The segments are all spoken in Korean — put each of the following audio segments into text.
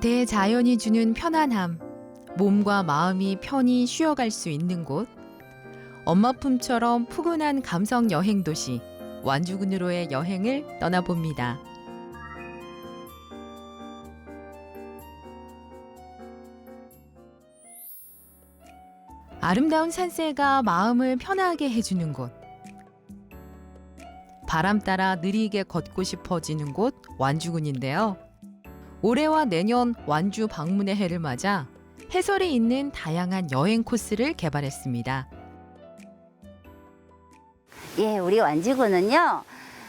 대자연이 주는 편안함, 몸과 마음이 편히 쉬어갈 수 있는 곳, 엄마 품처럼 푸근한 감성 여행 도시 완주군으로의 여행을 떠나봅니다. 아름다운 산세가 마음을 편하게 해주는 곳, 바람 따라 느리게 걷고 싶어지는 곳 완주군인데요. 올해와 내년 완주 방문의 해를 맞아 해설이 있는 다양한 여행 코스를 개발했습니다. 예, 우리 완주군은요,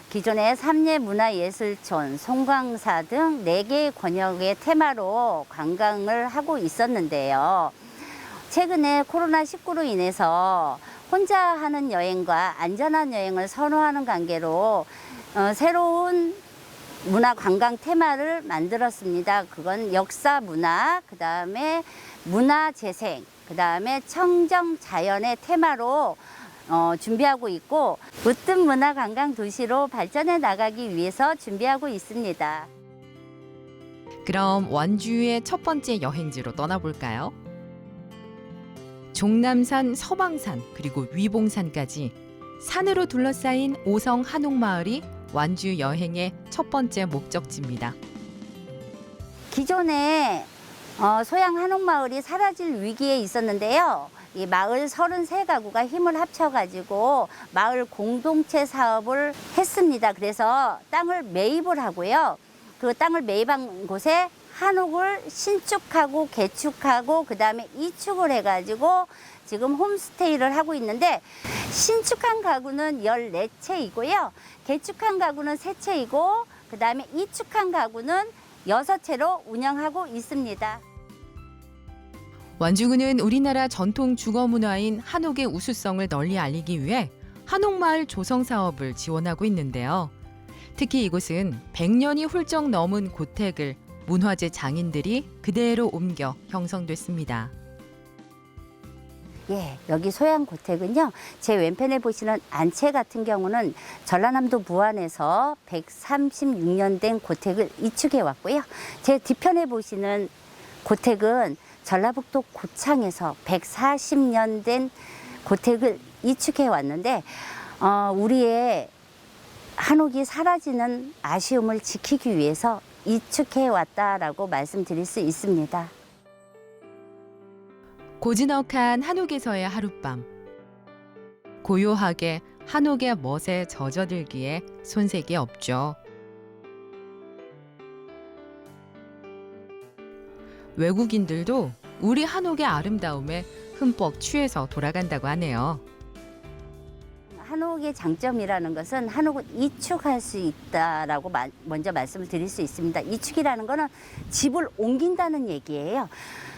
기존의 삼례문화예술촌, 송광사 등 4개의 권역의 테마로 관광을 하고 있었는데요. 최근에 코로나19로 인해서 혼자 하는 여행과 안전한 여행을 선호하는 관계로 새로운 문화관광 테마를 만들었습니다. 그건 역사 문화, 그다음에 문화재생, 그다음에 청정자연의 테마로 준비하고 있고 으뜸 문화관광 도시로 발전해 나가기 위해서 준비하고 있습니다. 그럼 완주의 첫 번째 여행지로 떠나볼까요? 종남산, 서방산, 그리고 위봉산까지 산으로 둘러싸인 오성 한옥마을이 완주 여행의 첫 번째 목적지입니다. 기존에 소양 한옥마을이 사라질 위기에 있었는데요. 이 마을 33가구가 힘을 합쳐가지고 마을 공동체 사업을 했습니다. 그래서 땅을 매입을 하고요. 그 땅을 매입한 곳에 한옥을 신축하고 개축하고 그다음에 이축을 해가지고 지금 홈스테이를 하고 있는데, 신축한 가구는 14채이고요. 개축한 가구는 3채이고 그다음에 이축한 가구는 6채로 운영하고 있습니다. 완주군은 우리나라 전통 주거 문화인 한옥의 우수성을 널리 알리기 위해 한옥마을 조성 사업을 지원하고 있는데요. 특히 이곳은 100년이 훌쩍 넘은 고택을 문화재 장인들이 그대로 옮겨 형성됐습니다. 예, 여기 소양고택은요, 제 왼편에 보시는 안채 같은 경우는 전라남도 부안에서 136년 된 고택을 이축해 왔고요. 제 뒤편에 보시는 고택은 전라북도 고창에서 140년 된 고택을 이축해 왔는데, 우리의 한옥이 사라지는 아쉬움을 지키기 위해서 이축해 왔다라고 말씀드릴 수 있습니다. 고즈넉한 한옥에서의 하룻밤. 고요하게 한옥의 멋에 젖어들기에 손색이 없죠. 외국인들도 우리 한옥의 아름다움에 흠뻑 취해서 돌아간다고 하네요. 한옥의 장점이라는 것은 한옥은 이축할 수 있다라고 먼저 말씀을 드릴 수 있습니다. 이축이라는 것은 집을 옮긴다는 얘기예요.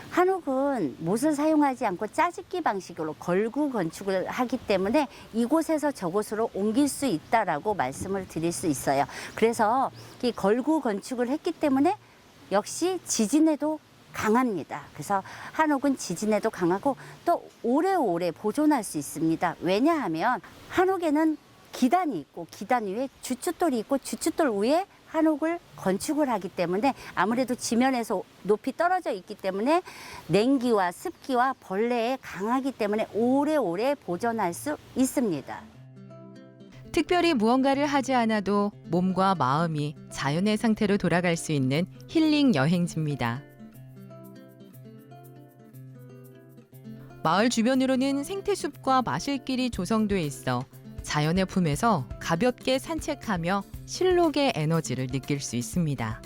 한옥은 못을 사용하지 않고 짜집기 방식으로 걸구 건축을 하기 때문에 이곳에서 저곳으로 옮길 수 있다라고 말씀을 드릴 수 있어요. 그래서 이 걸구 건축을 했기 때문에 역시 지진에도 강합니다. 그래서 한옥은 지진에도 강하고 또 오래오래 보존할 수 있습니다. 왜냐하면 한옥에는 기단이 있고 기단 위에 주춧돌이 있고 주춧돌 위에 한옥을 건축을 하기 때문에 아무래도 지면에서 높이 떨어져 있기 때문에 냉기와 습기와 벌레에 강하기 때문에 오래오래 보존할 수 있습니다. 특별히 무언가를 하지 않아도 몸과 마음이 자연의 상태로 돌아갈 수 있는 힐링 여행지입니다. 마을 주변으로는 생태숲과 마실길이 조성돼 있어 자연의 품에서 가볍게 산책하며 실록의 에너지를 느낄 수 있습니다.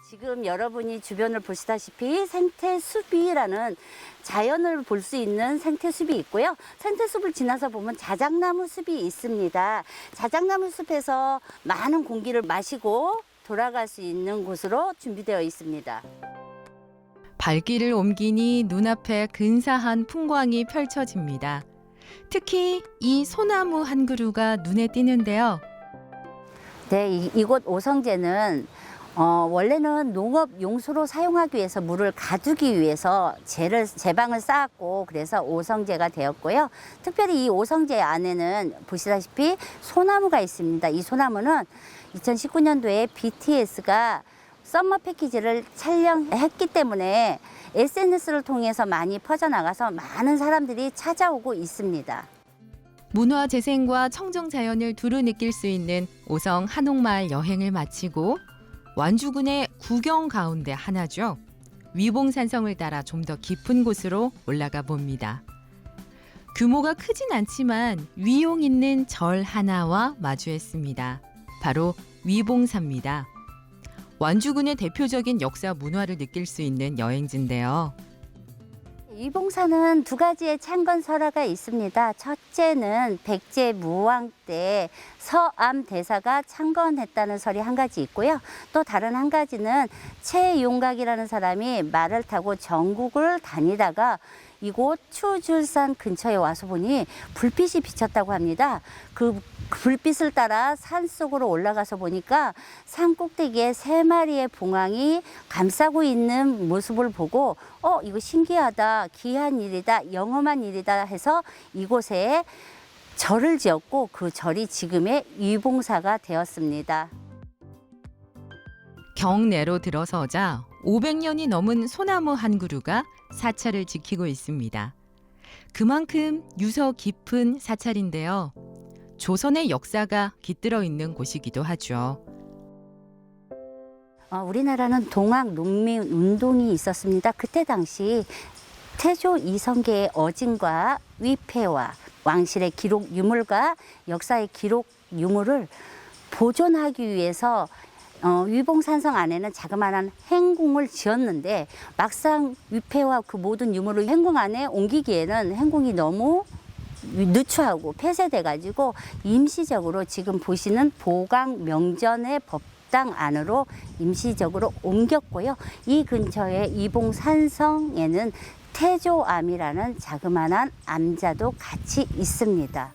지금 여러분이 주변을 보시다시피 생태숲이라는 자연을 볼 수 있는 생태숲이 있고요. 생태숲을 지나서 보면 자작나무 숲이 있습니다. 자작나무 숲에서 많은 공기를 마시고 돌아갈 수 있는 곳으로 준비되어 있습니다. 발길을 옮기니 눈앞에 근사한 풍광이 펼쳐집니다. 특히 이 소나무 한 그루가 눈에 띄는데요. 네, 이곳 오성제는 원래는 농업 용수로 사용하기 위해서 물을 가두기 위해서 제방을 쌓았고 그래서 오성제가 되었고요. 특별히 이 오성제 안에는 보시다시피 소나무가 있습니다. 이 소나무는 2019년도에 BTS가 썸머 패키지를 촬영했기 때문에 SNS를 통해서 많이 퍼져나가서 많은 사람들이 찾아오고 있습니다. 문화 재생과 청정 자연을 두루 느낄 수 있는 오성 한옥마을 여행을 마치고 완주군의 구경 가운데 하나죠. 위봉산성을 따라 좀 더 깊은 곳으로 올라가 봅니다. 규모가 크진 않지만 위용 있는 절 하나와 마주했습니다. 바로 위봉사입니다. 완주군의 대표적인 역사 문화를 느낄 수 있는 여행지인데요. 위봉사는 두 가지의 창건 설화가 있습니다. 첫째는 백제 무왕 때 서암 대사가 창건했다는 설이 한 가지 있고요. 또 다른 한 가지는 최용각이라는 사람이 말을 타고 전국을 다니다가 이곳 추줄산 근처에 와서 보니 불빛이 비쳤다고 합니다. 그 불빛을 따라 산 속으로 올라가서 보니까 산 꼭대기에 3마리의 봉황이 감싸고 있는 모습을 보고 이거 신기하다, 귀한 일이다, 영험한 일이다 해서 이곳에 절을 지었고 그 절이 지금의 위봉사가 되었습니다. 경내로 들어서자 500년이 넘은 소나무 한 그루가 사찰을 지키고 있습니다. 그만큼 유서 깊은 사찰인데요. 조선의 역사가 깃들어 있는 곳이기도 하죠. 우리나라는 동학 농민 운동이 있었습니다. 그때 당시 태조 이성계의 어진과 위패와 왕실의 기록 유물과 역사의 기록 유물을 보존하기 위해서 위봉산성 안에는 자그마한 행궁을 지었는데 막상 위패와 그 모든 유물을 행궁 안에 옮기기에는 행궁이 너무 누추하고 폐쇄돼가지고 임시적으로 지금 보시는 보강명전의 법당 안으로 임시적으로 옮겼고요. 이 근처에 위봉산성에는 태조암이라는 자그마한 암자도 같이 있습니다.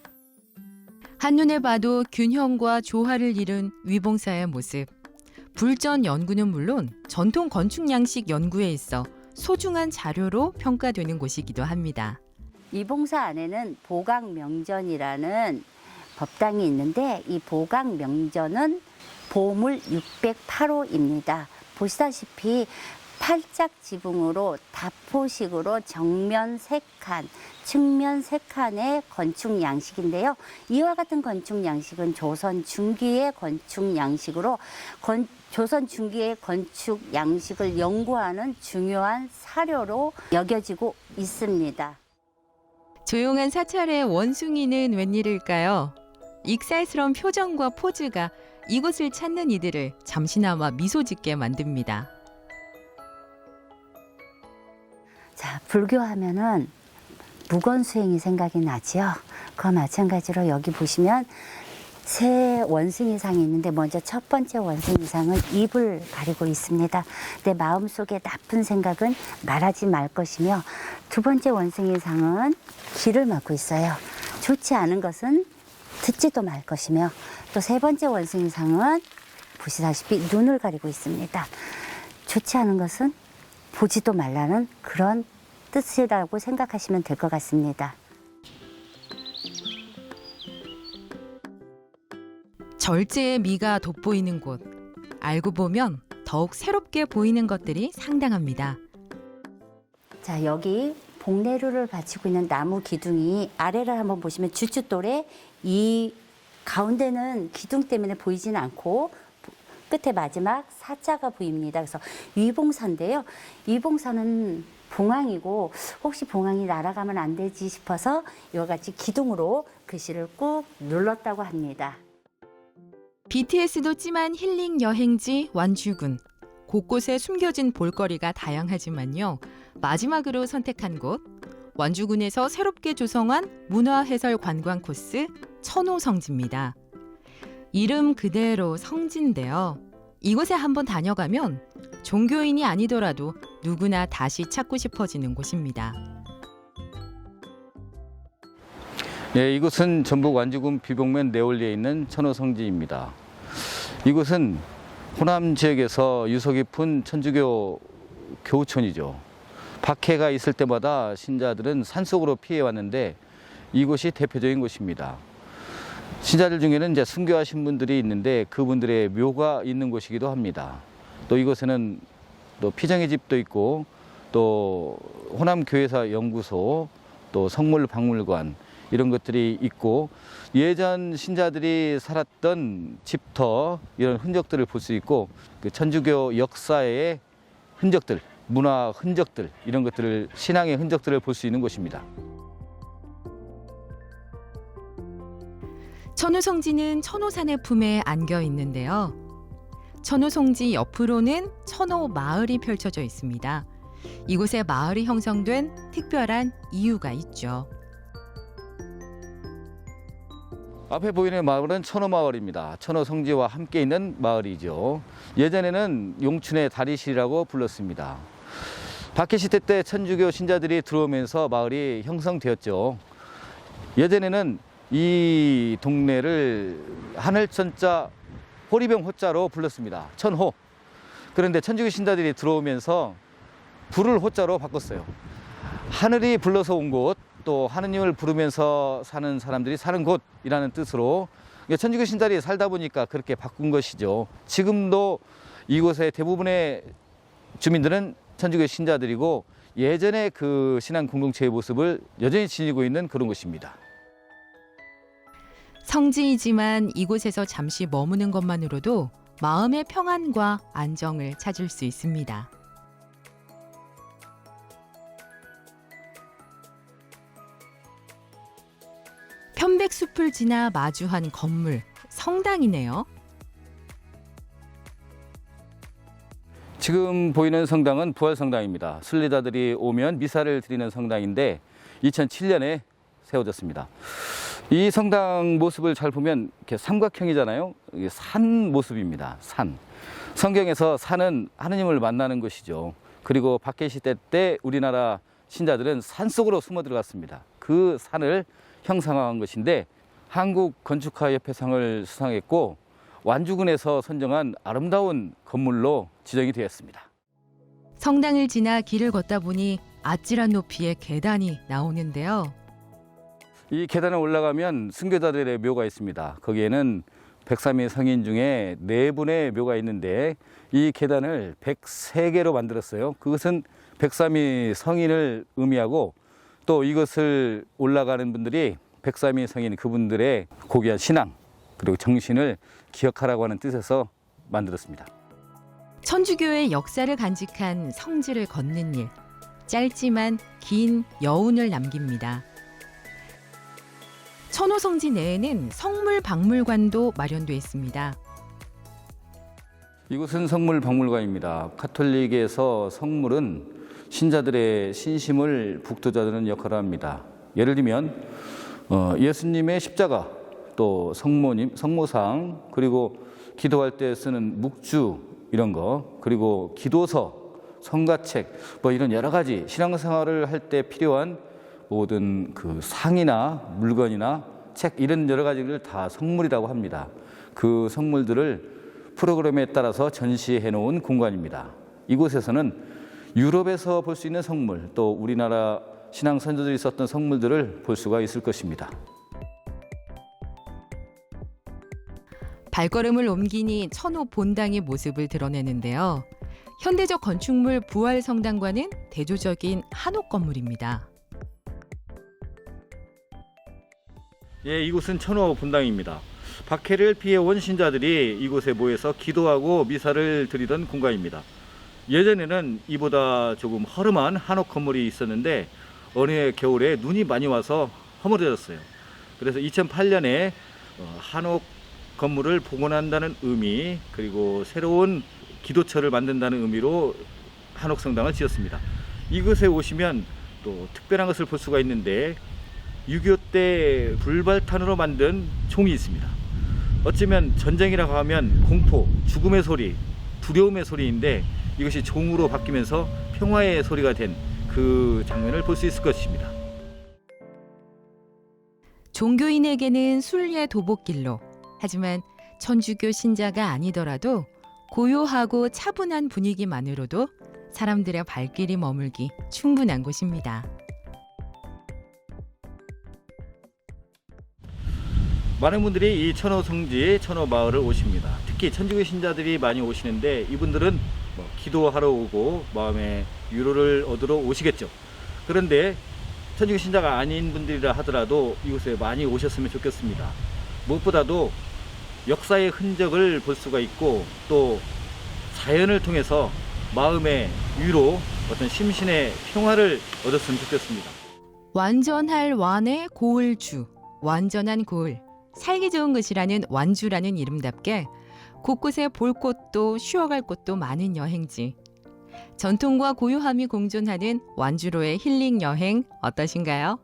한눈에 봐도 균형과 조화를 이룬 위봉사의 모습. 불전 연구는 물론 전통 건축 양식 연구에 있어 소중한 자료로 평가되는 곳이기도 합니다. 위봉사 안에는 보강명전이라는 법당이 있는데 이 보강명전은 보물 608호입니다. 보시다시피 팔짝 지붕으로 다포식으로 정면 3칸, 측면 3칸의 건축 양식인데요. 이와 같은 건축 양식은 조선 중기의 건축 양식으로 조선 중기의 건축 양식을 연구하는 중요한 사료로 여겨지고 있습니다. 조용한 사찰의 원숭이는 웬일일까요? 익살스러운 표정과 포즈가 이곳을 찾는 이들을 잠시나마 미소 짓게 만듭니다. 자, 불교하면은 무건수행이 생각이 나지요. 그와 마찬가지로 여기 보시면 세 원숭이상이 있는데 먼저 첫 번째 원숭이상은 입을 가리고 있습니다. 내 마음속에 나쁜 생각은 말하지 말 것이며 두 번째 원숭이상은 귀를 막고 있어요. 좋지 않은 것은 듣지도 말 것이며 또 세 번째 원숭이상은 보시다시피 눈을 가리고 있습니다. 좋지 않은 것은 보지도 말라는 그런 뜻이라고 생각하시면 될 것 같습니다. 절제의 미가 돋보이는 곳. 알고 보면 더욱 새롭게 보이는 것들이 상당합니다. 자, 여기 복례루를 바치고 있는 나무 기둥이 아래를 한번 보시면 주춧돌에 이 가운데는 기둥 때문에 보이지는 않고 끝에 마지막 사자가 보입니다. 그래서 위봉사인데요. 위봉사는 봉황이고 혹시 봉황이 날아가면 안 되지 싶어서 이와 같이 기둥으로 글씨를 꾹 눌렀다고 합니다. BTS도 찜한 힐링 여행지 완주군. 곳곳에 숨겨진 볼거리가 다양하지만요. 마지막으로 선택한 곳, 완주군에서 새롭게 조성한 문화해설 관광 코스 천호성지입니다. 이름 그대로 성지인데요. 이곳에 한번 다녀가면 종교인이 아니더라도 누구나 다시 찾고 싶어지는 곳입니다. 네, 이곳은 전북 완주군 비봉면 내원리에 있는 천호성지입니다. 이곳은 호남 지역에서 유서 깊은 천주교 교우촌이죠. 박해가 있을 때마다 신자들은 산속으로 피해왔는데 이곳이 대표적인 곳입니다. 신자들 중에는 이제 순교하신 분들이 있는데 그분들의 묘가 있는 곳이기도 합니다. 또 이곳에는 또 피정의 집도 있고 또 호남교회사 연구소 또 성물박물관 이런 것들이 있고 예전 신자들이 살았던 집터 이런 흔적들을 볼 수 있고 그 천주교 역사의 흔적들, 문화 흔적들 이런 것들을 신앙의 흔적들을 볼 수 있는 곳입니다. 천호성지는 천호산의 품에 안겨 있는데요. 천호성지 옆으로는 천호마을이 펼쳐져 있습니다. 이곳에 마을이 형성된 특별한 이유가 있죠. 앞에 보이는 마을은 천호마을입니다. 천호성지와 함께 있는 마을이죠. 예전에는 용춘의 다리실이라고 불렀습니다. 박해시대 때 천주교 신자들이 들어오면서 마을이 형성되었죠. 예전에는 이 동네를 하늘천자 호리병 호자로 불렀습니다. 천호. 그런데 천주교 신자들이 들어오면서 불을 호자로 바꿨어요. 하늘이 불러서 온 곳, 또 하느님을 부르면서 사는 사람들이 사는 곳이라는 뜻으로 천주교 신자들이 살다 보니까 그렇게 바꾼 것이죠. 지금도 이곳의 대부분의 주민들은 천주교 신자들이고 예전의 그 신앙 공동체의 모습을 여전히 지니고 있는 그런 곳입니다. 성지이지만 이곳에서 잠시 머무는 것만으로도 마음의 평안과 안정을 찾을 수 있습니다. 편백숲을 지나 마주한 건물, 성당이네요. 지금 보이는 성당은 부활성당입니다. 순례자들이 오면 미사를 드리는 성당인데 2007년에 세워졌습니다. 이 성당 모습을 잘 보면 이렇게 삼각형이잖아요. 이게 산 모습입니다. 산. 성경에서 산은 하느님을 만나는 곳이죠. 그리고 박해시대 때 우리나라 신자들은 산 속으로 숨어 들어갔습니다. 그 산을 형상화한 것인데 한국건축가협회상을 수상했고 완주군에서 선정한 아름다운 건물로 지정이 되었습니다. 성당을 지나 길을 걷다 보니 아찔한 높이의 계단이 나오는데요. 이 계단을 올라가면 순교자들의 묘가 있습니다. 거기에는 103위 성인 중에 4분의 묘가 있는데 이 계단을 103개로 만들었어요. 그것은 103위 성인을 의미하고 또 이것을 올라가는 분들이 103위 성인 그분들의 고귀한 신앙 그리고 정신을 기억하라고 하는 뜻에서 만들었습니다. 천주교의 역사를 간직한 성지를 걷는 일, 짧지만 긴 여운을 남깁니다. 천호성지 내에는 성물박물관도 마련되어 있습니다. 이곳은 성물박물관입니다. 가톨릭에서 성물은 신자들의 신심을 북돋아주는 역할을 합니다. 예를 들면 예수님의 십자가, 또 성모님, 성모상, 그리고 기도할 때 쓰는 묵주 이런 거, 그리고 기도서, 성가책, 뭐 이런 여러 가지 신앙생활을 할 때 필요한 모든 그 상이나 물건이나 책 이런 여러 가지를 다 성물이라고 합니다. 그 성물들을 프로그램에 따라서 전시해 놓은 공간입니다. 이곳에서는 유럽에서 볼 수 있는 성물, 또 우리나라 신앙 선조들이 썼던 성물들을 볼 수가 있을 것입니다. 발걸음을 옮기니 천호 본당의 모습을 드러내는데요. 현대적 건축물 부활성당과는 대조적인 한옥 건물입니다. 예, 이곳은 천호 본당입니다. 박해를 피해온 신자들이 이곳에 모여서 기도하고 미사를 드리던 공간입니다. 예전에는 이보다 조금 허름한 한옥 건물이 있었는데 어느 해 겨울에 눈이 많이 와서 허물어졌어요. 그래서 2008년에 한옥 건물을 복원한다는 의미, 그리고 새로운 기도처를 만든다는 의미로 한옥성당을 지었습니다. 이곳에 오시면 또 특별한 것을 볼 수가 있는데 6.25 때 불발탄으로 만든 총이 있습니다. 어쩌면 전쟁이라고 하면 공포, 죽음의 소리, 두려움의 소리인데 이것이 종으로 바뀌면서 평화의 소리가 된 그 장면을 볼 수 있을 것입니다. 종교인에게는 순례 도복길로, 하지만 천주교 신자가 아니더라도 고요하고 차분한 분위기만으로도 사람들의 발길이 머물기 충분한 곳입니다. 많은 분들이 이 천호 성지, 천호 마을을 오십니다. 특히 천주교 신자들이 많이 오시는데 이분들은 기도하러 오고 마음의 위로를 얻으러 오시겠죠. 그런데 천주교 신자가 아닌 분들이라 하더라도 이곳에 많이 오셨으면 좋겠습니다. 무엇보다도 역사의 흔적을 볼 수가 있고 또 자연을 통해서 마음의 위로, 어떤 심신의 평화를 얻었으면 좋겠습니다. 완전할 완의 고을주, 완전한 고을, 살기 좋은 곳이라는 완주라는 이름답게 곳곳에 볼 곳도 쉬어갈 곳도 많은 여행지. 전통과 고요함이 공존하는 완주로의 힐링 여행 어떠신가요?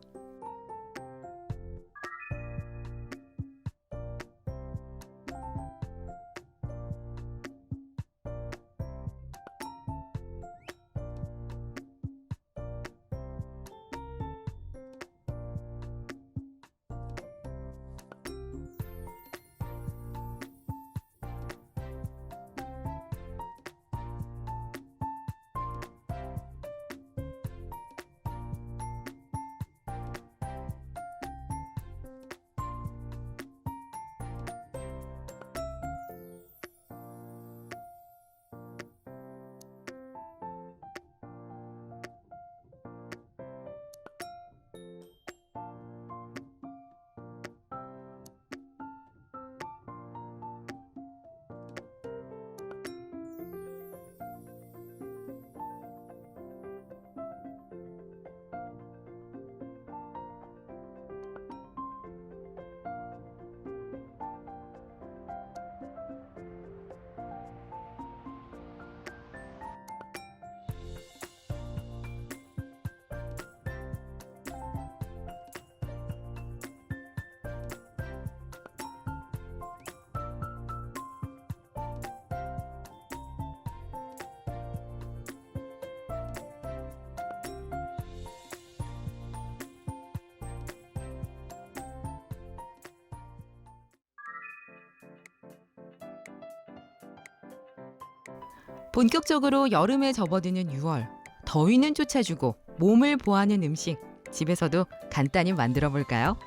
본격적으로 여름에 접어드는 6월, 더위는 쫓아주고 몸을 보하는 음식, 집에서도 간단히 만들어 볼까요?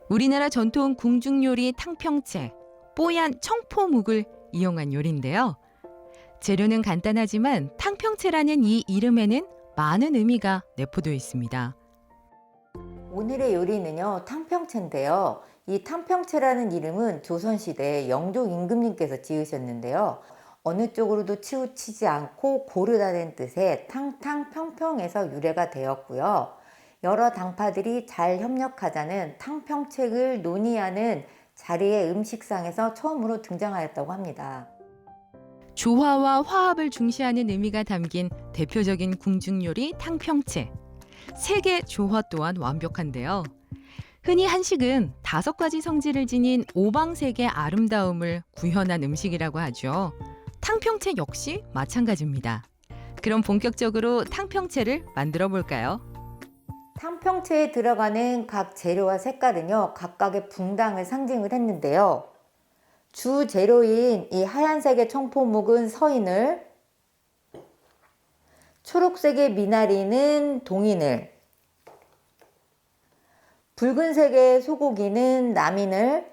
우리나라 전통 궁중 요리 탕평채, 뽀얀 청포묵을 이용한 요리인데요. 재료는 간단하지만 탕평채라는 이 이름에는 많은 의미가 내포되어 있습니다. 오늘의 요리는요, 탕평채인데요. 이 탕평채라는 이름은 조선시대 영조 임금님께서 지으셨는데요. 어느 쪽으로도 치우치지 않고 고르다는 뜻의 탕탕평평에서 유래가 되었고요. 여러 당파들이 잘 협력하자는 탕평책을 논의하는 자리의 음식상에서 처음으로 등장하였다고 합니다. 조화와 화합을 중시하는 의미가 담긴 대표적인 궁중요리 탕평채. 색의 조화 또한 완벽한데요. 흔히 한식은 5가지 성질을 지닌 오방색의 아름다움을 구현한 음식이라고 하죠. 탕평채 역시 마찬가지입니다. 그럼 본격적으로 탕평채를 만들어 볼까요? 탕평채에 들어가는 각 재료와 색깔은요, 각각의 붕당을 상징을 했는데요. 주 재료인 이 하얀색의 청포묵은 서인을, 초록색의 미나리는 동인을, 붉은색의 소고기는 남인을,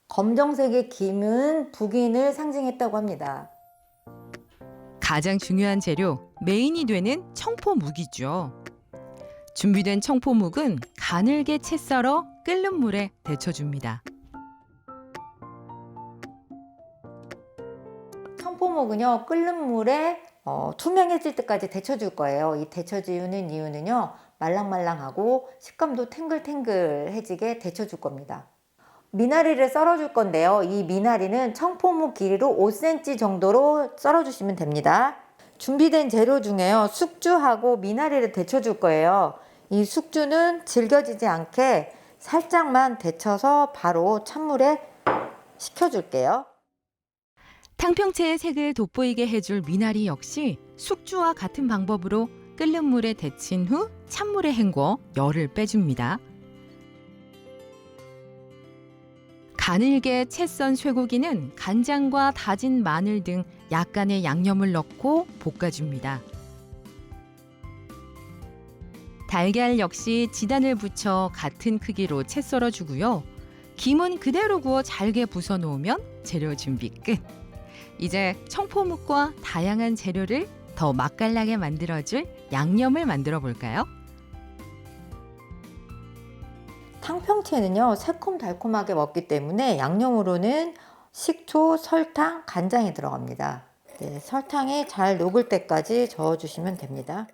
검정색의 김은 북인을 상징했다고 합니다. 가장 중요한 재료, 메인이 되는 청포묵이죠. 준비된 청포묵은 가늘게 채 썰어 끓는 물에 데쳐줍니다. 청포묵은요, 끓는 물에 투명해질 때까지 데쳐줄 거예요. 이 데쳐주는 이유는요, 말랑말랑하고 식감도 탱글탱글해지게 데쳐줄 겁니다. 미나리를 썰어줄 건데요. 이 미나리는 청포묵 길이로 5cm 정도로 썰어주시면 됩니다. 준비된 재료 중에요, 숙주하고 미나리를 데쳐줄 거예요. 이 숙주는 질겨지지 않게 살짝만 데쳐서 바로 찬물에 식혀줄게요. 탕평채의 색을 돋보이게 해줄 미나리 역시 숙주와 같은 방법으로 끓는 물에 데친 후 찬물에 헹궈 열을 빼줍니다. 가늘게 채 썬 쇠고기는 간장과 다진 마늘 등 약간의 양념을 넣고 볶아줍니다. 달걀 역시 지단을 붙여 같은 크기로 채 썰어주고요. 김은 그대로 구워 잘게 부숴 놓으면 재료 준비 끝. 이제 청포묵과 다양한 재료를 더 맛깔나게 만들어줄 양념을 만들어 볼까요? 탕평채는요, 새콤달콤하게 먹기 때문에 양념으로는 식초, 설탕, 간장이 들어갑니다. 네, 설탕이 잘 녹을 때까지 저어주시면 됩니다.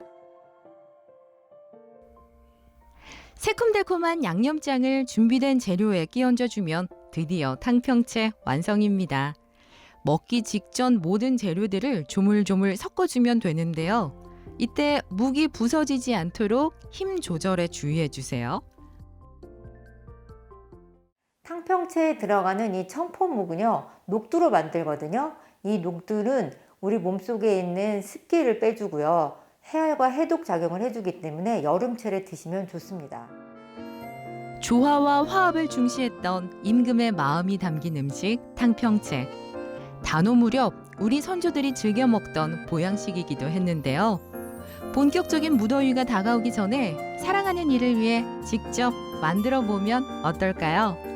새콤달콤한 양념장을 준비된 재료에 끼얹어주면 드디어 탕평채 완성입니다. 먹기 직전 모든 재료들을 조물조물 섞어주면 되는데요. 이때 묵이 부서지지 않도록 힘 조절에 주의해주세요. 탕평채에 들어가는 이 청포묵은요, 녹두로 만들거든요. 이 녹두는 우리 몸속에 있는 습기를 빼주고요. 해열과 해독 작용을 해주기 때문에 여름철에 드시면 좋습니다. 조화와 화합을 중시했던 임금의 마음이 담긴 음식 탕평채. 단오 무렵 우리 선조들이 즐겨 먹던 보양식이기도 했는데요. 본격적인 무더위가 다가오기 전에 사랑하는 이를 위해 직접 만들어 보면 어떨까요?